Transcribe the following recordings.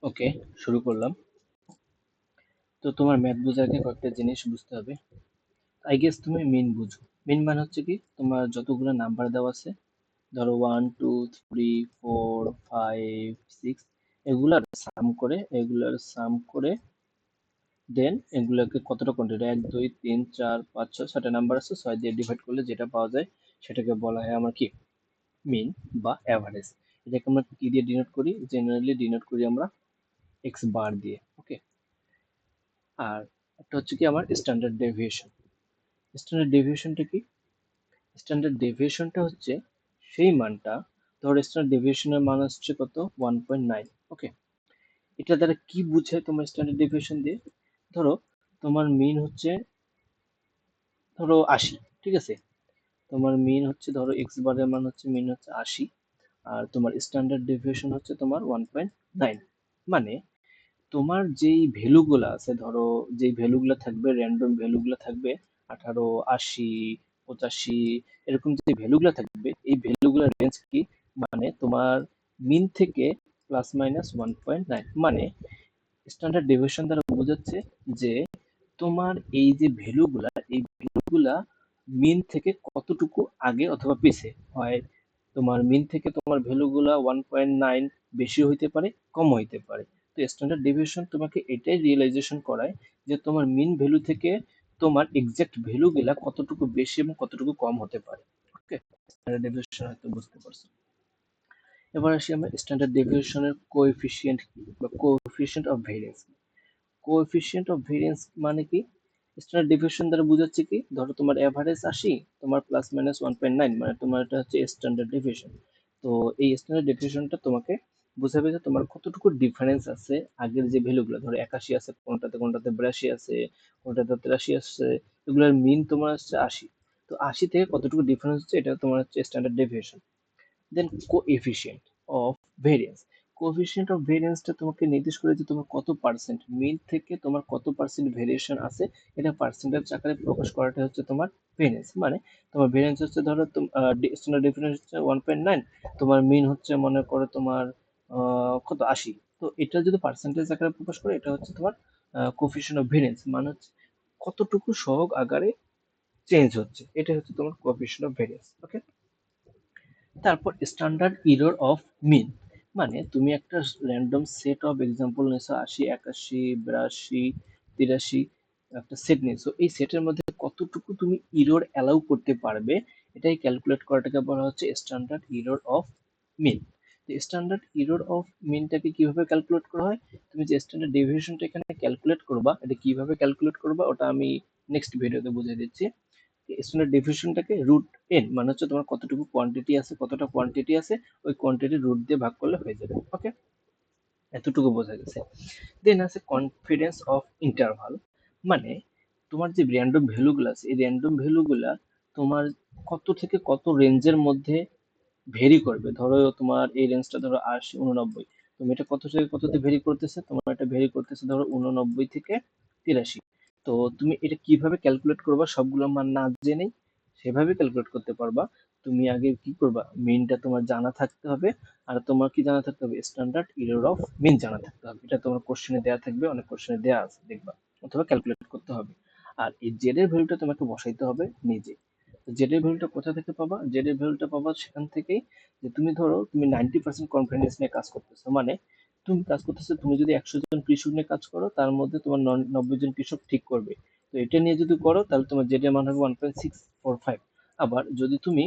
ওকে, শুরু করলাম। তো তোমার ম্যাথ বোঝার আগে কয়েকটা জিনিস বুঝতে হবে। আই গেস তুমি মিন বুঝো। মিন মানে হচ্ছে কি, তোমার যতগুলো নাম্বার দেওয়া আছে, ধরো 1 2 3 4 5 6, এগুলার সাম করে দেন এগুলোকে কতটা কোয়ান্টিটি, 1 2 3 4 5 6 ছয়টা নাম্বার আছে, 6 দিয়ে ডিভাইড করলে যেটা পাওয়া যায় সেটাকে বলা হয় আমার কি, মিন বা অ্যাভারেজ। এটাকে আমরা কি দিয়ে ডিনোট করি? জেনারেলি ডিনোট করি আমরা এক্স বার দিয়ে। ওকে, আর একটা হচ্ছে কি আমার স্ট্যান্ডার্ড ডেভিয়েশন। স্ট্যান্ডার্ড ডেভিয়েশনটা কি? স্ট্যান্ডার্ড ডেভিয়েশনটা হচ্ছে সেই মানটা, ধরো স্ট্যান্ডার্ড ডেভিয়েশনের মান হচ্ছে কত, 1.9। ওকে, এটা দ্বারা কি বুঝায় তোমার স্ট্যান্ডার্ড ডেভিয়েশন দিয়ে? ধরো তোমার মিন হচ্ছে, ধরো 80, ঠিক আছে? তোমার মিন হচ্ছে, ধরো এক্স বারের মান হচ্ছে, মিন হচ্ছে 80, আর তোমার স্ট্যান্ডার্ড ডেভিয়েশন হচ্ছে তোমার 1.9। মানে তোমার যেই ভ্যালুগুলো আছে, ধরো যেই ভ্যালুগুলো থাকবে, র্যান্ডম ভ্যালুগুলো থাকবে, 18, 80, 85, এরকম যে ভ্যালুগুলো থাকবে, এই ভ্যালুগুলোর রেঞ্জ কি, মানে তোমার মিন থেকে প্লাস মাইনাস 1.9। মানে স্ট্যান্ডার্ড ডেভিয়েশন দ্বারা বোঝাচ্ছে যে তোমার এই যে ভ্যালুগুলা, এই ভ্যালুগুলা মিন থেকে কতটুকু আগে অথবা পিছে হয়। তোমার মিন থেকে তোমার ভ্যালুগুলা 1.9 বেশি হইতে পারে, কম হইতে পারে। তো স্ট্যান্ডার্ড ডেভিয়েশন তোমাকে এটাই রিয়েলাইজেশন করায় যে তোমার মিন ভ্যালু থেকে তোমার এক্সাক্ট ভ্যালুগুলা কতটুকু বেশি এবং কতটুকু কম হতে পারে। ওকে, স্ট্যান্ডার্ড ডেভিয়েশন হয়তো বুঝতে পারছো। এবার আসি আমরা স্ট্যান্ডার্ড ডেভিয়েশনের কোএফিসিয়েন্ট বা coefficient of variance. Coefficient of variance মানে কি? স্ট্যান্ডার্ড ডেভিয়েশন দ্বারা বোঝাচ্ছে কি, ধরো তোমার এভারেজ 80, তোমার প্লাস মাইনাস 1.9, মানে তোমার এটা হচ্ছে স্ট্যান্ডার্ড ডেভিয়েশন। তো এই স্ট্যান্ডার্ড ডেভিয়েশনটা তোমাকে বোঝাবে যে তোমার কতটুকু ডিফারেন্স আছে আগের যে ভ্যালুগুলো, ধরো 81 আছে, কোনটাতে কোনটাতে 82 আছে, কোনটাতে 83 আছে, এগুলোর মিন তোমার হচ্ছে 80। তো 80 থেকে কতটুকু ডিফারেন্স হচ্ছে, এটা তোমার হচ্ছে standard deviation. Then coefficient of variance. Coefficient of ভেরিয়েন্সটা তোমাকে নির্দেশ করে যে তোমার কত পার্সেন্ট মিন থেকে তোমার কত পার্সেন্ট ভেরিয়েশন আছে, এটা পার্সেন্টেজ আকারে প্রকাশ করাটা হচ্ছে তোমার ভেরিয়েন্স। মানে তোমার ভেরিয়েন্স হচ্ছে, ধরো স্ট্যান্ডার্ড ডিফারেন্স হচ্ছে 1.9, তোমার মিন হচ্ছে মনে করো তোমার কত, 80। তো এটা যদি পার্সেন্টেজ আকারে প্রকাশ করে, এটা হচ্ছে তোমার কোএফিসিয়েন্ট অফ ভেরিয়েন্স, মানে হচ্ছে কতটুকু সহগ আকারে চেঞ্জ হচ্ছে, এটা হচ্ছে তোমার কোএফিসিয়েন্ট অফ ভেরিয়েন্স। ওকে, তারপর স্ট্যান্ডার্ড এরর অফ মিন, মানে তুমি একটা র্যান্ডম সেট অফ এক্সাম্পল নিয়েছো, 80, 81, 82, 83, একটা সেট নিয়েছো, এই সেটের মধ্যে কতটুকু তুমি ইরর অ্যালাউ করতে পারবে, এটাই ক্যালকুলেট করাটাকে বলা হচ্ছে standard error of mean. Standard error of মিনটাকে কিভাবে ক্যালকুলেট করা হয়, তুমি যে স্ট্যান্ডার্ড ডেভিয়েশনটা এখানে ক্যালকুলেট করবা, এটা কিভাবে ক্যালকুলেট করবা ওটা আমি নেক্সট ভিডিওতে বুঝিয়ে দিচ্ছি। স্ট্যান্ডার্ড ডেভিয়েশনটাকে রুট এন, মানে হচ্ছে তোমার কতটুকু কোয়ান্টিটি আছে, কতটা কোয়ান্টিটি আছে, ওই কোয়ান্টিটি রুট দিয়ে ভাগ করলে হয়ে যাবে। ওকে, এতটুকু বোঝা গেছে। দেন আছে কনফিডেন্স অফ ইন্টারভাল, মানে তোমার যে র্যান্ডম ভ্যালুগুলো আছে, এই র্যান্ডম ভ্যালুগুলা তোমার কত থেকে কত রেঞ্জের মধ্যে ভেরি করবে। ধরো তোমার এই রেঞ্জটা ধরো 80, 89, তুমি এটা কত থেকে কততে ভেরি করতেছে, তোমার এটা ভেরি করতেছে ধরো 89 থেকে 83। তো তুমি এটা কিভাবে ক্যালকুলেট করবা, সবগুলো মান না জেনেই সেভাবে ক্যালকুলেট করতে পারবা। তুমি আগে কি করবা, মিনটা তোমার জানা থাকতে হবে, আর তোমার কি জানা থাকতে হবে, স্ট্যান্ডার্ড এরর অফ মিন জানা থাকতে হবে। এটা তোমার কোশ্চেনে দেওয়া থাকবে, অনেক কোশ্চেনে দেওয়া আছে দেখবা, অথবা ক্যালকুলেট করতে হবে। আর এই জেড এর ভ্যালুটা তোমাকে বসাইতে হবে নিজে। জেড এর ভ্যালুটা কোথা থেকে পাবা? জেড এর ভ্যালুটা পাবা সেখান থেকেই যে তুমি ধরো তুমি 90% কনফিডেন্স নিয়ে কাজ করতেছো, মানে তুমি কাজ করতেছো, তুমি যদি 100 জন কৃষক নিয়ে কাজ করো, তার মধ্যে তোমার 90 জন কৃষক ঠিক করবে। তো এটা নিয়ে যদি করো, তাহলে তোমার জেড এর মান হবে 1.645। আবার যদি তুমি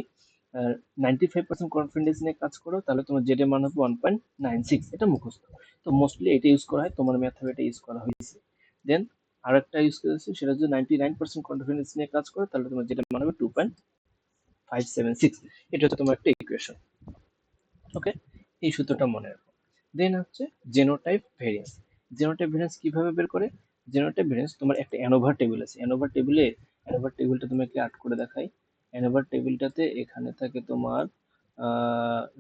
95% কনফিডেন্স নিয়ে কাজ করো, তাহলে তোমার জেড এর মান হবে 1.96। এটা মুখস্থ। তো মোস্টলি এটা ইউজ করা হয়, তোমার ম্যাথে এটা ইউজ করা হয়েছে। দেন আরেকটা ইউজ করেছে, সেটা যদি 99% কনফিডেন্স নিয়ে কাজ করো, তাহলে তোমার যেটা মান হবে 2.576। এটা হচ্ছে তোমার একটা ইকুয়েশন। ওকে, এই সূত্রটা মনে রাখো। দেন হচ্ছে জেনোটাইপ ভেরিয়েন্স। জেনোটাইপ ভেরিয়েন্স কিভাবে বের করে? জেনোটাইপ ভেরিয়েন্স, তোমার একটা অ্যানোভা টেবিল আছে, অ্যানোভা টেবিলটা তোমাকে আর্ট করে দেখাই। অ্যানোভা টেবিলটাতে এখানে থাকে তোমার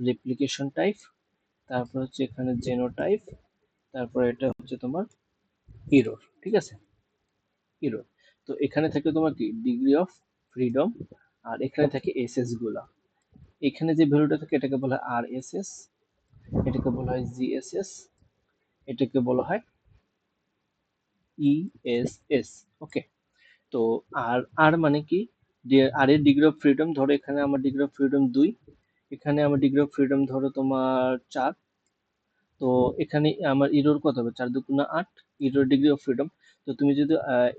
রেপ্লিকেশন টাইপ, তারপর হচ্ছে এখানে জেনোটাইপ, তারপর এটা হচ্ছে তোমার ইরর, ঠিক আছে? ইরর। তো এখানে থাকে তোমার কি, ডিগ্রি অফ ফ্রিডম, আর এখানে থাকে এসএস গুলা। এখানে যে ভ্যালুটা থাকে এটাকে বলা হয় আর এস এস, এটাকে বলা হয় জিএসএস, এটাকে বলা হয় ইএসএস। ওকে, তো আর আর মানে কি, আর এর ডিগ্রি অফ ফ্রিডম ধরো, এখানে আমার ডিগ্রি অফ ফ্রিডম 2, এখানে আমার ডিগ্রি অফ ফ্রিডম ধরো তোমার 4, তো এখানে আমার ইরোর কত হবে, 4 দুগুণা 8, ইরোর ডিগ্রি অফ ফ্রিডম। তো তুমি যদি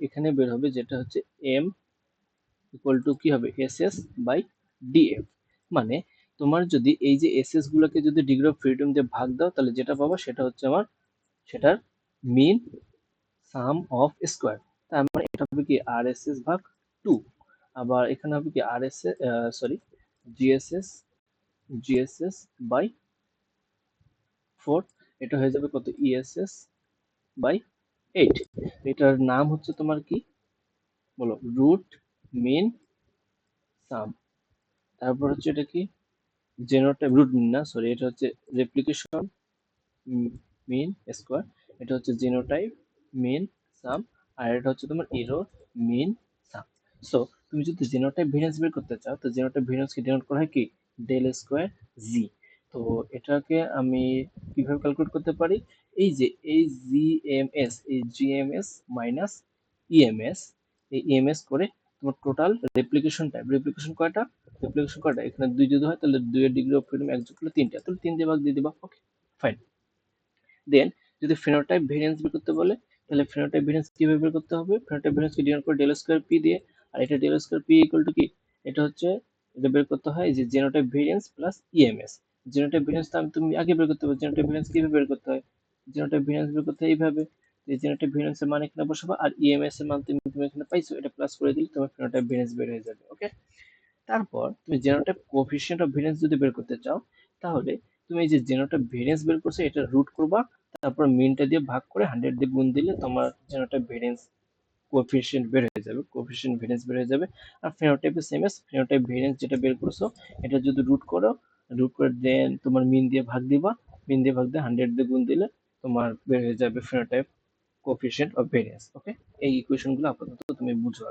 এখানে বের হবে যেটা হচ্ছে এম ইকুয়াল টু কি হবে, এস এস বাই ডিএফ। মানে তোমার যদি এই যে এস এস গুলোকে যদি ডিগ্রি অফ ফ্রিডম দিয়ে ভাগ দাও, তাহলে যেটা পাবা সেটা হচ্ছে আমার সেটার মিন সাম অফ স্কোয়ার। তার মানে এটা হবে কি আর এস এস ভাগ 2, আবার এখানে হবে কি R S S, sorry, GSS GSS by 4, এটা হয়ে যাবে কত, ইএসএস বাই 8। এটার নাম হচ্ছে তোমার কি, বলো, রুট মিন সাম। তারপর হচ্ছে এটা কি, জেনোটাইপ, রুট মিন না, সরি, এটা হচ্ছে রেপ্লিকেশন মিন স্কোয়ার, এটা হচ্ছে জিনোটাইপ মিন সাম, আর এটা হচ্ছে তোমার এরো মিন সাম। সো তুমি যদি জিনোটাইপ ভেরিয়েন্স বের করতে চাও, তো জিনোটাইপ ভেরিয়েন্স কে ডিনোট করা হয় কি, ডেল স্কোয়ার জি। তো এটাকে আমি কিভাবে ক্যালকুলেট করতে পারি, এই যে এই জিএমএস, এই জিএমএস মাইনাস ইএমএস, এই ইএমএস করে তোমার টোটাল রেপ্লিকেশন টাইপ, রেপ্লিকেশন কয়টা, এখানে 2 যদি হয় তাহলে 2 এর ডিগ্রি অফ ফ্রিডম 1 যোগ করলে 3টা, তাহলে 3 দিয়ে ভাগ দিয়ে দিবা। ওকে, ফাইন। দেন যদি ফেনোটাইপ ভেরিয়েন্স বের করতে বলে, তাহলে ফেনোটাইপ ভেরিয়েন্স কিভাবে বের করতে হবে, ফেনোটাইপ ভেরিয়েন্স কে ডিনোট করে ডেল স্কয়ার পি দিয়ে, আর এটা del square p equal to কি, এটা হচ্ছে, এটা বের করতে হয় যে genotype variance plus EMS. Genotype variance তো তুমি আগে বের করতে হবে, জেনোটাইপ ভেরিয়েন্স কিভাবে বের করতে হয়, জেনোটাইপ ভেরিয়েন্স বের করতে হয় এইভাবে, যে জেনোটাইপ ভেরিয়েন্স এর মান এখানে বসাবো, আর ইএমএস এর মান তুমি এখানে পাইছো, এটা প্লাস করে দিলে তোমার ফেনোটাইপ ভেরিয়েন্স বের হয়ে যাবে। ওকে, তারপর তুমি জেনোটাইপ কোএফিসিয়েন্ট অফ ভেরিয়েন্স যদি বের করতে চাও, তাহলে তুমি এই যে জেনোটাইপ ভেরিয়েন্স বের করছো এটা রুট করবা, তারপর মিনটা দিয়ে ভাগ করে 100 দিয়ে গুণ দিলে তোমার জেনোটাইপ ভেরিয়েন্স কোএফিসিয়েন্ট বের হয়ে যাবে, কোএফিসিয়েন্ট ভেরিয়েন্স বের হয়ে যাবে। আর ফেনোটাইপের সেম এস, ফেনোটাইপ ভেরিয়েন্স যেটা বের করছো এটা যদি রুট করো, রুট করে দেন তোমার মিন দিয়ে ভাগ দিবা, মিন দিয়ে ভাগ দিয়ে 100 দিয়ে গুণ দিলে তোমার বের হয়ে যাবে ফেনোটাইপ কোএফিসিয়েন্ট অফ ভেরিয়েন্স। ওকে, এই ইকুয়েশন গুলো আপাতত তুমি বুঝো।